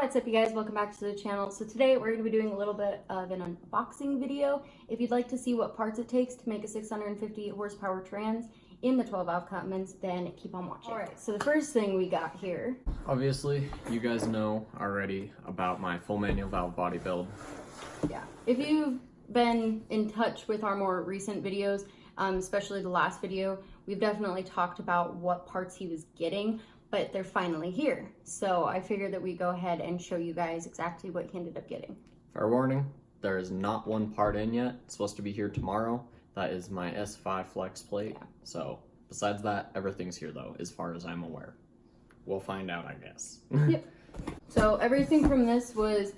What's up, you guys? Welcome back to the channel. So today we're going to be doing a little bit of an unboxing video. If you'd like to see what parts it takes to make a 650 horsepower trans in the 12 valve Cummins, then keep on watching. Alright, so the first thing we got here. Obviously, you guys know already about my full manual valve body build. Yeah, if you've been in touch with our more recent videos, especially the last video, we've definitely talked about what parts he was getting, but they're finally here. So I figured that we go ahead and show you guys exactly what he ended up getting. Fair warning, there is not one part in yet. It's supposed to be here tomorrow. That is my S5 flex plate. Yeah. So besides that, everything's here though, as far as I'm aware. We'll find out, I guess. Yep. So everything from this was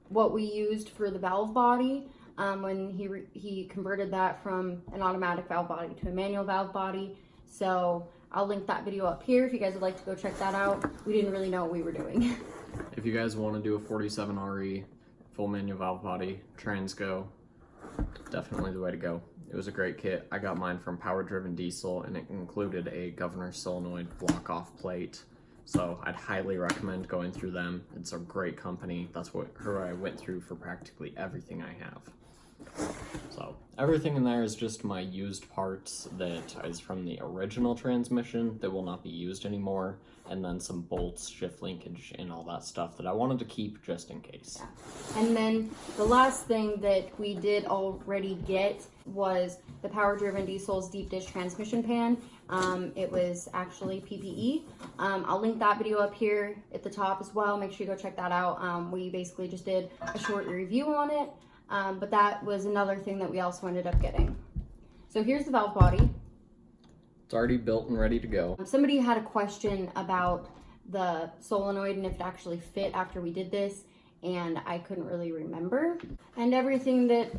what we used for the valve body when he converted that from an automatic valve body to a manual valve body. So I'll link that video up here if you guys would like to go check that out. We didn't really know what we were doing. If you guys want to do a 47RE full manual valve body Transgo, definitely the way to go. It was a great kit. I got mine from Power Driven Diesel, and it included a governor solenoid block-off plate. So I'd highly recommend going through them. It's a great company. That's who I went through for practically everything I have. So everything in there is just my used parts that is from the original transmission that will not be used anymore, and then some bolts, shift linkage, and all that stuff that I wanted to keep just in case. Yeah. And then the last thing that we did already get was the Power Driven Diesel's deep dish transmission pan. It was actually PPE. I'll link that video up here at the top as well. Make sure you go check that out. We basically just did a short review on it. But that was another thing that we also ended up getting. So here's the valve body. It's already built and ready to go. Somebody had a question about the solenoid and if it actually fit after we did this, and I couldn't really remember. And everything that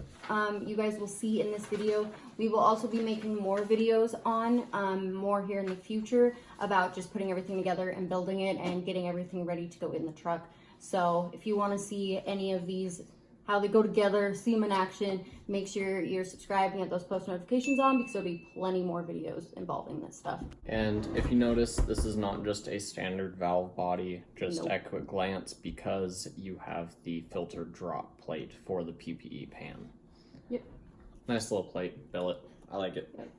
you guys will see in this video, we will also be making more videos on, more here in the future, about just putting everything together and building it and getting everything ready to go in the truck. So if you want to see any of these, how they go together, see them in action, make sure you're subscribed and get those post notifications on, because there'll be plenty more videos involving this stuff. And if you notice, this is not just a standard valve body, just at quick glance, because you have the filter drop plate for the PPE pan. Yep. Nice little plate, Billet. I like it. Yep.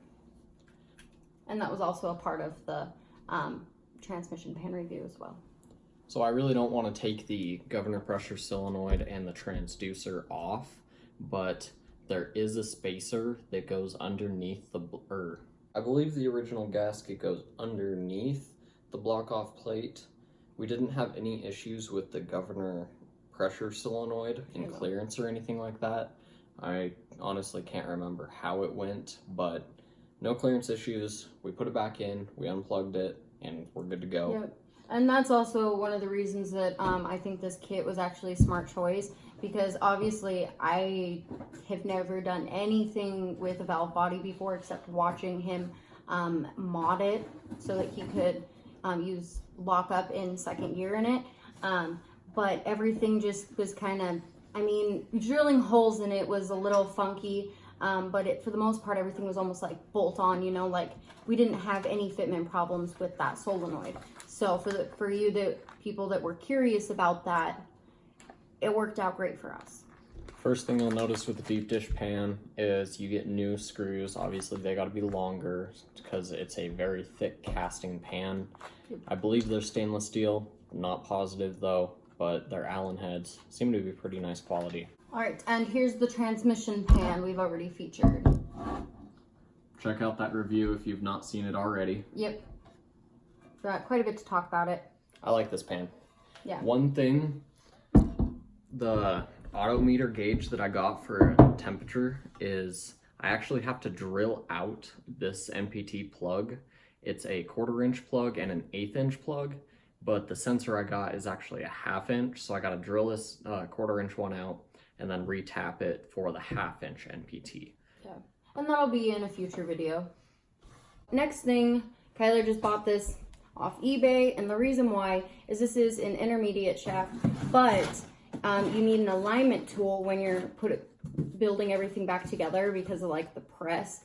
And that was also a part of the transmission pan review as well. So I really don't want to take the governor pressure solenoid and the transducer off, but there is a spacer that goes underneath the, I believe the original gasket goes underneath the block-off plate. We didn't have any issues with the governor pressure solenoid in clearance or anything like that. I honestly can't remember how it went, but no clearance issues. We put it back in, we unplugged it, and we're good to go. Yep. And that's also one of the reasons that I think this kit was actually a smart choice, because obviously I have never done anything with a valve body before except watching him mod it so that he could use lockup in second gear in it. But everything just was kind of, I mean, drilling holes in it was a little funky, but for the most part, everything was almost like bolt on, you know, like we didn't have any fitment problems with that solenoid. So for you, the people that were curious about that, it worked out great for us. First thing you'll notice with the deep dish pan is you get new screws. Obviously they got to be longer because it's a very thick casting pan. I believe they're stainless steel, not positive though, but they're Allen heads. Seem to be pretty nice quality. All right, and here's the transmission pan we've already featured. Check out that review if you've not seen it already. Yep. Got quite a bit to talk about it. I like this pan. Yeah. One thing, the odometer gauge that I got for temperature is I actually have to drill out this MPT plug. It's a 1/4 inch plug and an 1/8 inch plug, but the sensor I got is actually a 1/2 inch, so I got to drill this 1/4 inch one out and then retap it for the 1/2 inch NPT. Yeah, and that'll be in a future video. Next thing, Kyler just bought this off eBay, and the reason why is this is an intermediate shaft, but you need an alignment tool when you're building everything back together because of like the press.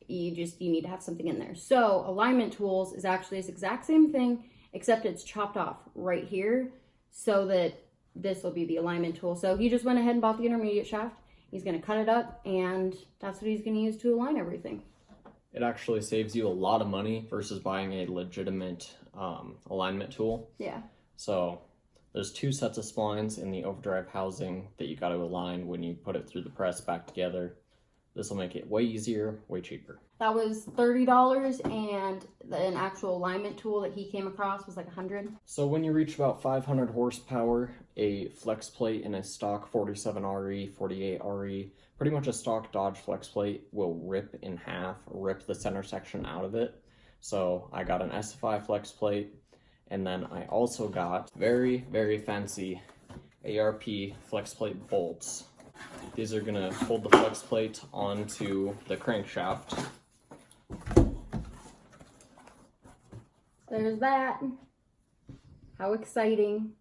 You need to have something in there. So alignment tools is actually this exact same thing, except it's chopped off right here so that this will be the alignment tool. So he just went ahead and bought the intermediate shaft. He's going to cut it up, and that's what he's going to use to align everything. It actually saves you a lot of money versus buying a legitimate alignment tool. Yeah. So there's 2 sets of splines in the overdrive housing that you got to align when you put it through the press back together. This will make it way easier, way cheaper. That was $30, and an actual alignment tool that he came across was like $100. So when you reach about 500 horsepower, a flex plate in a stock 47RE, 48RE, pretty much a stock Dodge flex plate will rip in half, rip the center section out of it. So I got an SFI flex plate, and then I also got very, very fancy ARP flex plate bolts. These are gonna hold the flex plate onto the crankshaft. There's that. How exciting.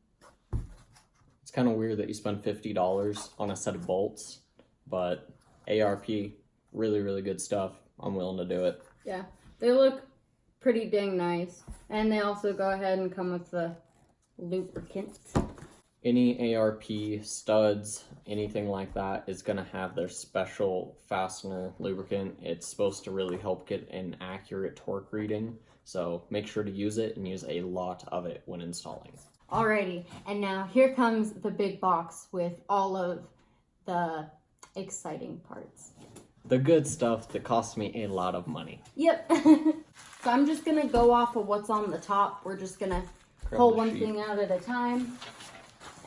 It's kind of weird that you spend $50 on a set of bolts, but ARP, really, really good stuff. I'm willing to do it. Yeah, they look pretty dang nice. And they also go ahead and come with the lubricant. Any ARP studs, anything like that is going to have their special fastener lubricant. It's supposed to really help get an accurate torque reading. So make sure to use it and use a lot of it when installing. Alrighty, and now here comes the big box with all of the exciting parts. The good stuff that cost me a lot of money. Yep. So I'm just going to go off of what's on the top. We're just going to pull one thing out at a time.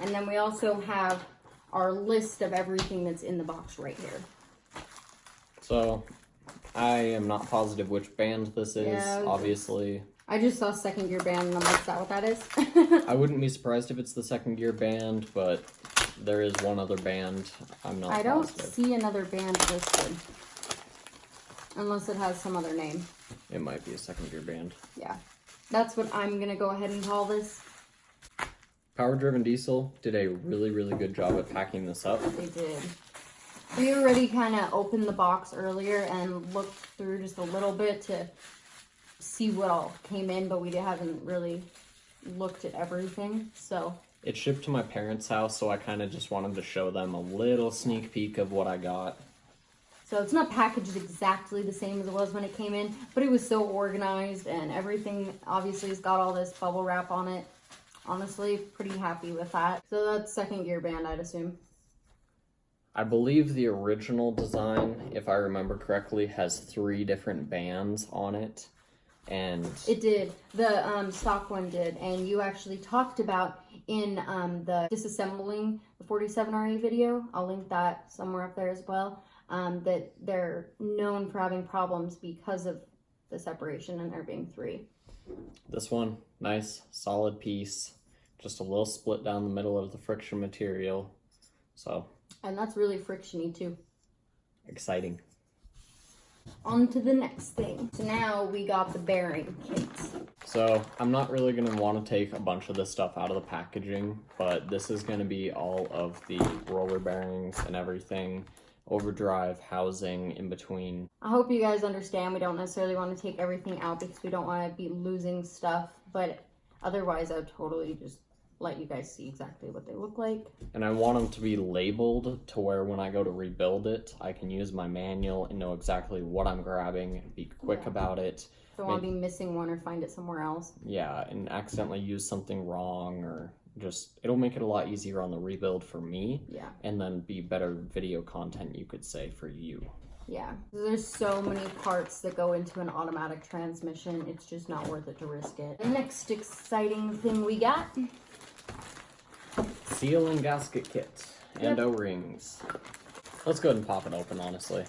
And then we also have our list of everything that's in the box right here. So I am not positive which band this is, obviously. I just saw second gear band and I'm like, is that what that is? I wouldn't be surprised if it's the second gear band, but there is one other band. I'm not positive. I don't see another band listed. Unless it has some other name. It might be a second gear band. Yeah. That's what I'm going to go ahead and call this. Power Driven Diesel did a really, really good job at packing this up. They did. We already kind of opened the box earlier and looked through just a little bit to see what all came in, but we haven't really looked at everything, so. It shipped to my parents' house, so I kind of just wanted to show them a little sneak peek of what I got. So it's not packaged exactly the same as it was when it came in, but it was so organized, and everything obviously has got all this bubble wrap on it. Honestly, pretty happy with that. So that's second gear band, I'd assume. I believe the original design, if I remember correctly, has 3 different bands on it. And it did. The stock one did. And you actually talked about in the disassembling the 47RE video, I'll link that somewhere up there as well, that they're known for having problems because of the separation and there being 3. This one, nice, solid piece. Just a little split down the middle of the friction material. So. And that's really frictiony too. Exciting. On to the next thing. So now we got the bearing kits. So I'm not really going to want to take a bunch of this stuff out of the packaging, but this is going to be all of the roller bearings and everything. Overdrive, housing, in between. I hope you guys understand we don't necessarily want to take everything out because we don't want to be losing stuff, but otherwise I would totally just let you guys see exactly what they look like. And I want them to be labeled to where when I go to rebuild it, I can use my manual and know exactly what I'm grabbing and be quick about it. Don't want to be missing one or find it somewhere else. Yeah, and accidentally use something wrong, or just, it'll make it a lot easier on the rebuild for me. Yeah. And then be better video content, you could say, for you. Yeah. There's so many parts that go into an automatic transmission. It's just not worth it to risk it. The next exciting thing we got. Seal and gasket kit and O-rings. Let's go ahead and pop it open, honestly.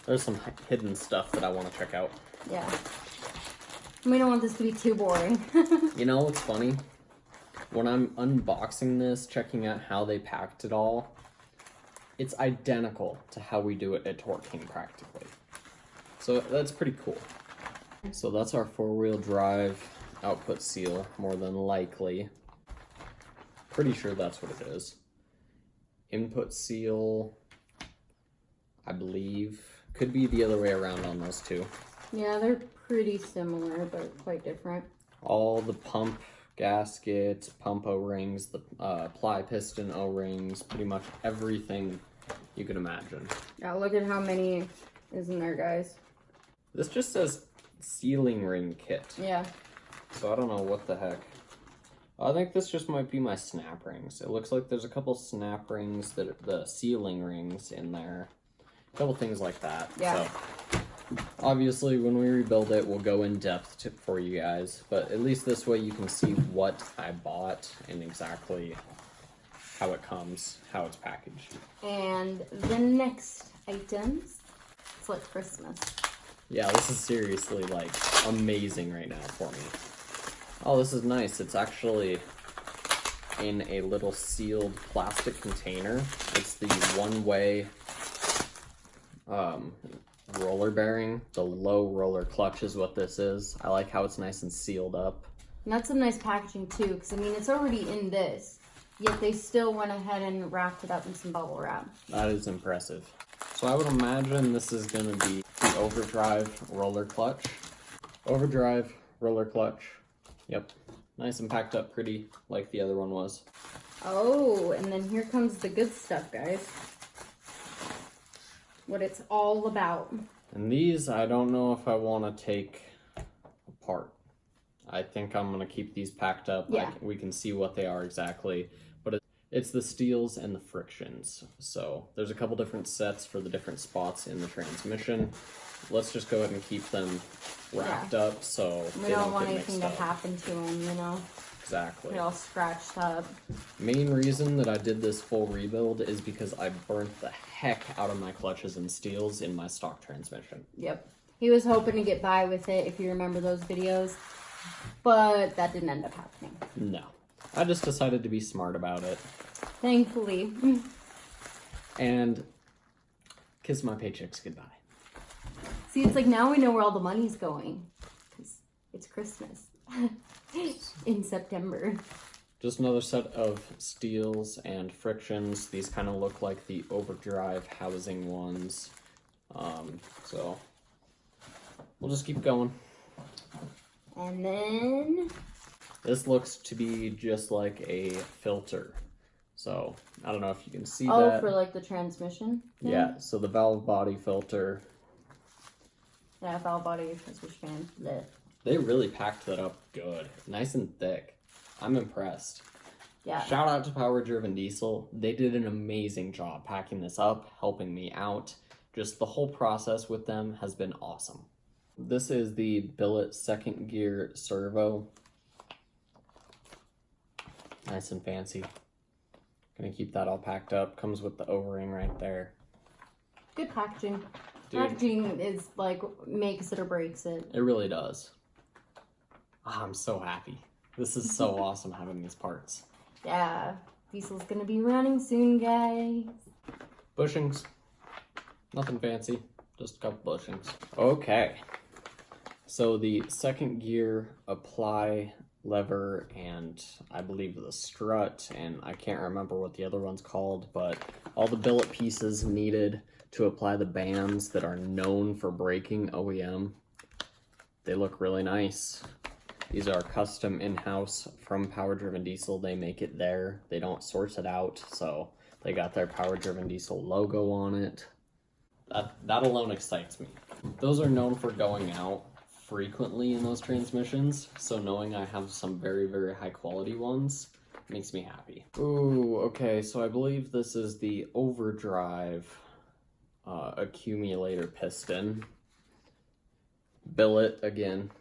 There's some hidden stuff that I want to check out. Yeah. We don't want this to be too boring. You know what's funny? When I'm unboxing this, checking out how they packed it all, it's identical to how we do it at Torque King practically. So that's pretty cool. So that's our 4-wheel drive output seal, more than likely. Pretty sure that's what it is. Input seal, I believe, could be the other way around on those two. Yeah, they're pretty similar, but quite different. all the pump gaskets, pump O-rings, the ply piston O-rings, pretty much everything you can imagine. Yeah, look at how many is in there, guys. This just says sealing ring kit. Yeah. So I don't know what the heck. I think this just might be my snap rings. It looks like there's a couple snap rings, that are the sealing rings in there. A couple things like that. Yeah. So obviously when we rebuild it, we'll go in depth for you guys. But at least this way you can see what I bought and exactly how it comes, how it's packaged. And the next items, it's like Christmas. Yeah, this is seriously like amazing right now for me. Oh, this is nice. It's actually in a little sealed plastic container. It's the one-way roller bearing. The low roller clutch is what this is. I like how it's nice and sealed up. And that's some nice packaging too, because I mean, it's already in this, yet they still went ahead and wrapped it up in some bubble wrap. That is impressive. So I would imagine this is going to be the overdrive roller clutch. Overdrive roller clutch. Yep. Nice and packed up pretty like the other one was. Oh, and then here comes the good stuff, guys. What it's all about. And these, I don't know if I want to take apart. I think I'm going to keep these packed up. Yeah. We can see what they are exactly. But it's the steels and the frictions. So there's a couple different sets for the different spots in the transmission. Let's just go ahead and keep them wrapped up so we they don't don't want get anything mixed to up. happen to them, you know? Exactly. They're all scratched up. Main reason that I did this full rebuild is because I burnt the heck out of my clutches and steels in my stock transmission. Yep. He was hoping to get by with it, if you remember those videos, but that didn't end up happening. No. I just decided to be smart about it Thankfully. and kiss my paychecks goodbye. See, it's like now we know where all the money's going, because it's Christmas in September. Just another set of steels and frictions. These kind of look like the overdrive housing ones. So we'll just keep going. And then This looks to be just like a filter. So I don't know if you can see that. oh, for like the transmission thing? Yeah, so the valve body filter. Yeah, valve body transmission fan. Blech. They really packed that up good. Nice and thick. I'm impressed. Yeah. Shout out to Power Driven Diesel. They did an amazing job packing this up, helping me out. Just the whole process with them has been awesome. This is the Billet second gear servo. Nice and fancy. Gonna keep that all packed up. Comes with the O-ring right there. Good packaging. Dude. Packaging is like makes it or breaks it. It really does. I'm so happy. This is so awesome having these parts. Yeah. Diesel's gonna be running soon, guys. Bushings. Nothing fancy. Just a couple bushings. Okay. So the second gear apply lever and I believe the strut, and I can't remember what the other one's called, but all the billet pieces needed to apply the bands that are known for braking OEM. They look really nice. These are custom in-house from Power Driven Diesel. They make it there. They don't source it out, so they got their Power Driven Diesel logo on it. That alone excites me. Those are known for going out frequently in those transmissions, so knowing I have some very, very high quality ones makes me happy. Ooh, okay, so I believe this is the overdrive accumulator piston. Billet again.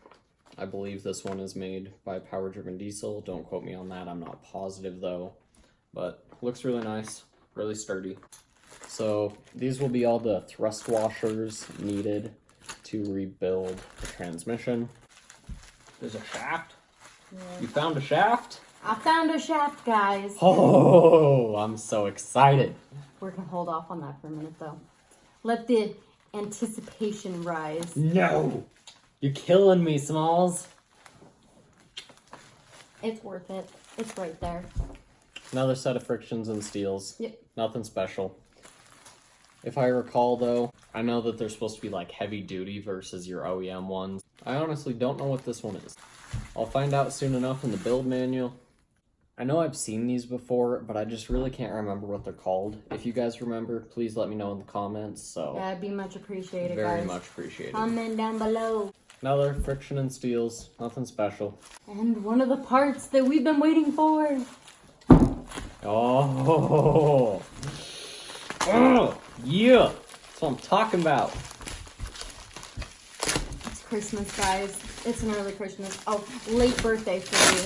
I believe this one is made by Power Driven Diesel. Don't quote me on that. I'm not positive though, but looks really nice, really sturdy. So these will be all the thrust washers needed to rebuild the transmission. There's a shaft. Yeah. You found a shaft? I found a shaft, guys. Oh, I'm so excited. We're gonna hold off on that for a minute though. Let the anticipation rise. No! You're killing me, Smalls. It's worth it. It's right there. Another set of frictions and steels. Yep. Nothing special. If I recall though, I know that they're supposed to be like heavy duty versus your OEM ones. I honestly don't know what this one is. I'll find out soon enough in the build manual. I know I've seen these before, but I just really can't remember what they're called. If you guys remember, please let me know in the comments. So Yeah, it'd be much appreciated, very guys. much appreciated. Comment down below. Another friction and steels, nothing special. And one of the parts that we've been waiting for. Oh, yeah, that's what I'm talking about. It's Christmas, guys. It's an early Christmas. Oh, late birthday for you.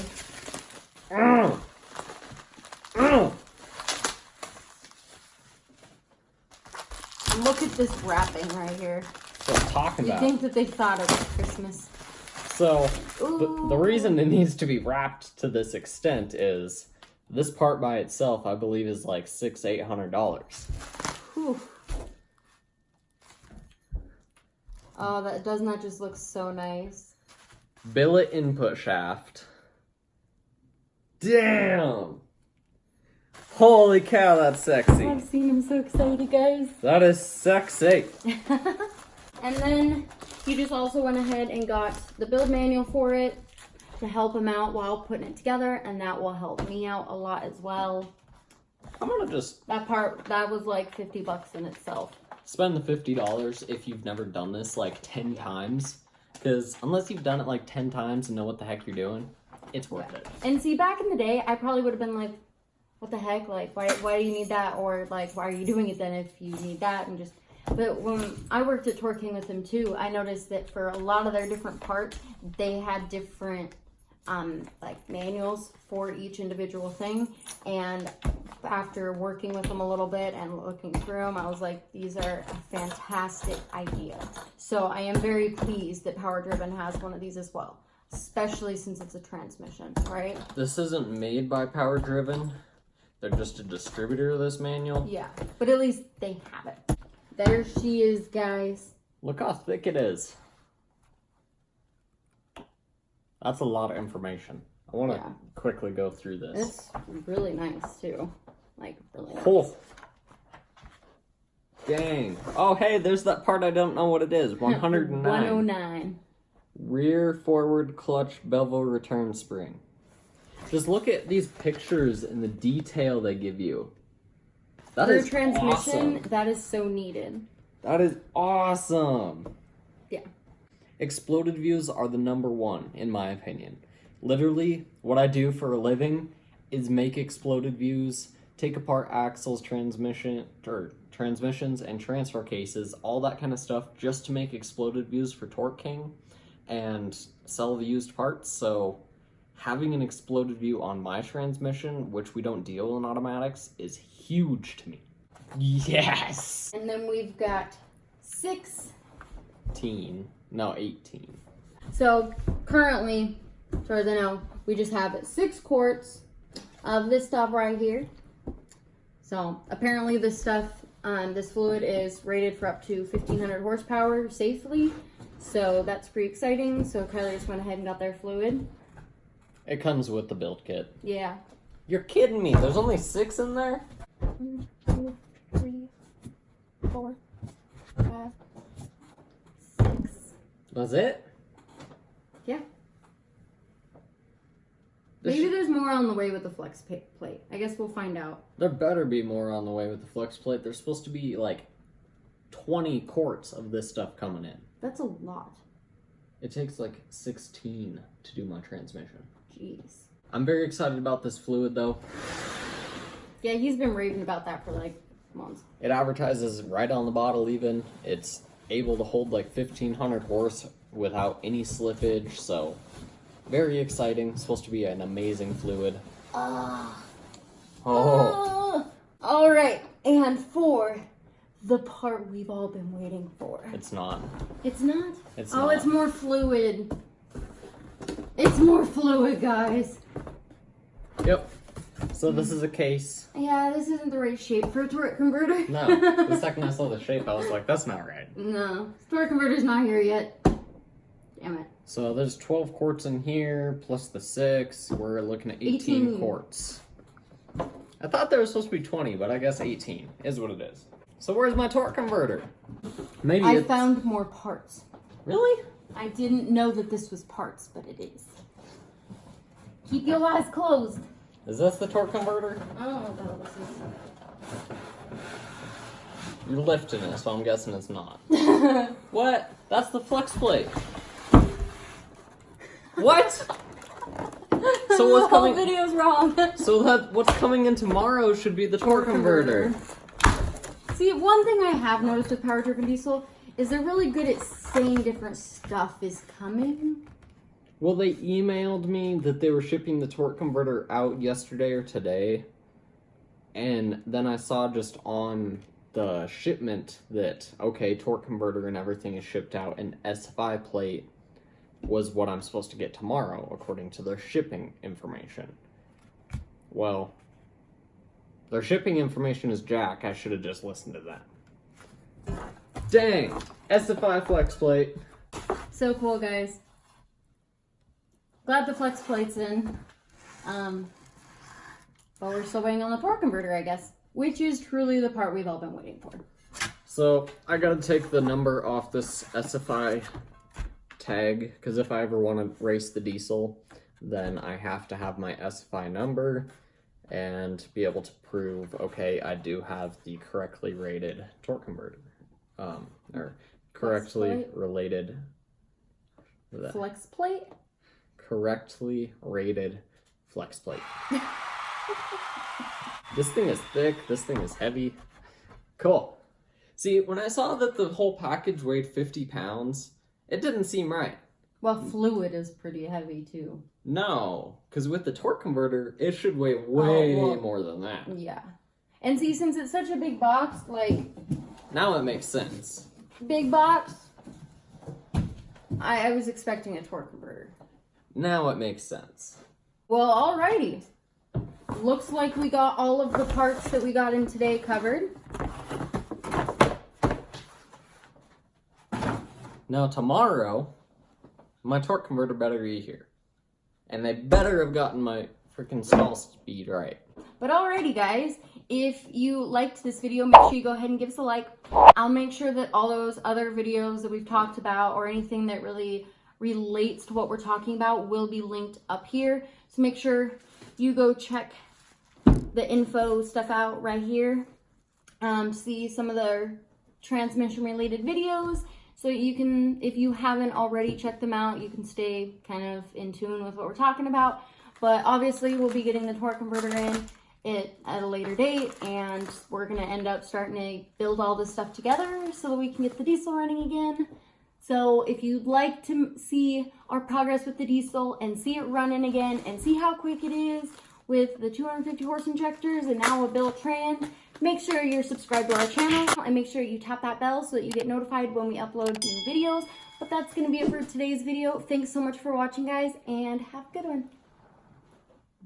Look at this wrapping right here. That's what I'm talking You about. think that they thought it was Christmas. So, the reason it needs to be wrapped to this extent is this part by itself, I believe, is like $600-800. Whew. Oh, that does not just look so nice. Billet input shaft. Damn! Holy cow, that's sexy. I've seen him so excited, guys. That is sexy. And then he just also went ahead and got the build manual for it to help him out while putting it together, and that will help me out a lot as well. I'm gonna just That part, that was like 50 bucks in itself. spend the $50 if you've never done this like 10 times. Because unless you've done it like 10 times and know what the heck you're doing, it's worth it. And see, back in the day, I probably would have been like, what the heck? Like, why do you need that? Or like, why are you doing it then if you need that? And just, but when I worked at Torque King with them too, I noticed that for a lot of their different parts, they had different like manuals for each individual thing. And after working with them a little bit and looking through them, I was like, these are a fantastic idea. So I am very pleased that Power Driven has one of these as well, especially since it's a transmission, right? This isn't made by Power Driven. They're just a distributor of this manual. Yeah, but at least they have it. There she is, guys. Look how thick it is. That's a lot of information. I want to quickly go through this. It's really nice too. Like, really nice. Oh. Dang. Oh, hey, there's that part I don't know what it is. 109. 109. Rear forward clutch bevel return spring. Just look at these pictures and the detail they give you. That For is a transmission, awesome. that is so needed. That is awesome. Yeah. Exploded views are the -- in my opinion. Literally, what I do for a living is make exploded views, take apart axles, transmissions and transfer cases, all that kind of stuff, just to make exploded views for Torque King and sell the used parts. So having an exploded view on my transmission, which we don't deal in automatics, is huge to me. Yes! And then we've got 18. So currently, as far as I know, we just have 6 quarts of this stuff right here. So apparently this stuff, this fluid is rated for up to 1500 horsepower safely. So that's pretty exciting. So Kylie just went ahead and got their fluid. It comes with the build kit. Yeah. You're kidding me. There's only 6 in there? 1, 2, 3, 4, 5, 6. That's it? Yeah. This Maybe there's more on the way with the flex plate. I guess we'll find out. There better be more on the way with the flex plate. There's supposed to be like 20 quarts of this stuff coming in. That's a lot. It takes like 16 to do my transmission. Jeez. I'm very excited about this fluid though. Yeah, he's been raving about that for like months. It advertises right on the bottle even. It's able to hold like 1500 horse without any slippage, so very exciting. It's supposed to be an amazing fluid. Oh. All right, and for the part we've all been waiting for. It's not. It's not? It's not. not. It's more fluid. It's more fluid, guys. Yep. So this is a case. Yeah, this isn't the right shape for a torque converter. No. The second I saw the shape, I was like, that's not right. No. Torque converter's not here yet. Damn it. So there's 12 quarts in here, plus the 6. We're looking at 18 quarts. I thought there was supposed to be 20, but I guess 18 is what it is. So where's my torque converter? Maybe I it's... found more parts. Really? I didn't know that this was parts, but it is. Keep your eyes closed. Is this the torque converter? I don't know what the hell this is. You're lifting it, so I'm guessing it's not. What? That's the flex plate. What? So what's coming? The whole video's wrong. So what's coming in tomorrow should be the torque converter. See, one thing I have noticed with Power Driven Diesel is they're really good at saying different stuff is coming. Well, they emailed me that they were shipping the torque converter out yesterday or today. And then I saw just on the shipment that, okay, torque converter and everything is shipped out, and S5 plate was what I'm supposed to get tomorrow, according to their shipping information. Well, their shipping information is jack. I should have just listened to that. Dang! S5 flex plate. So cool, guys. Glad the flex plate's in. But we're still waiting on the torque converter, I guess. Which is truly the part we've all been waiting for. So, I gotta take the number off this SFI tag, because if I ever want to race the diesel, then I have to have my SFI number and be able to prove, okay, I do have the correctly rated torque converter. Or correctly related. Flex plate? Correctly rated flex plate. This thing is thick, this thing is heavy. Cool. See, when I saw that the whole package weighed 50 pounds, it didn't seem right. Well, fluid is pretty heavy too. No, because with the torque converter, it should weigh way more than that. Yeah. And see, since it's such a big box, like... Now it makes sense. Big box. I was expecting a torque converter. Now it makes sense. Well, alrighty. Looks like we got all of the parts that we got in today covered. Now tomorrow, my torque converter better be here. And they better have gotten my freaking stall speed right. But alrighty, guys. If you liked this video, make sure you go ahead and give us a like. I'll make sure that all those other videos that we've talked about or anything that really relates to what we're talking about will be linked up here. So make sure you go check the info stuff out right here. See some of the transmission related videos. So you can, if you haven't already checked them out, you can stay kind of in tune with what we're talking about. But obviously we'll be getting the torque converter in at a later date, and we're going to end up starting to build all this stuff together so that we can get the diesel running again. So if you'd like to see our progress with the diesel and see it running again and see how quick it is with the 250 horse injectors and now a Billet trans, make sure you're subscribed to our channel and make sure you tap that bell so that you get notified when we upload new videos. But that's going to be it for today's video. Thanks so much for watching, guys, and have a good one.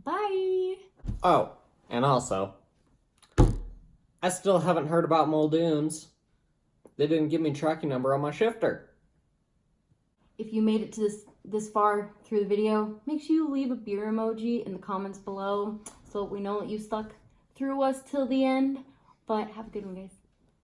Bye! Oh, and also, I still haven't heard about Muldoon's. They didn't give me a tracking number on my shifter. If you made it to this far through the video, make sure you leave a beer emoji in the comments below so we know that you stuck through us till the end. But have a good one, guys.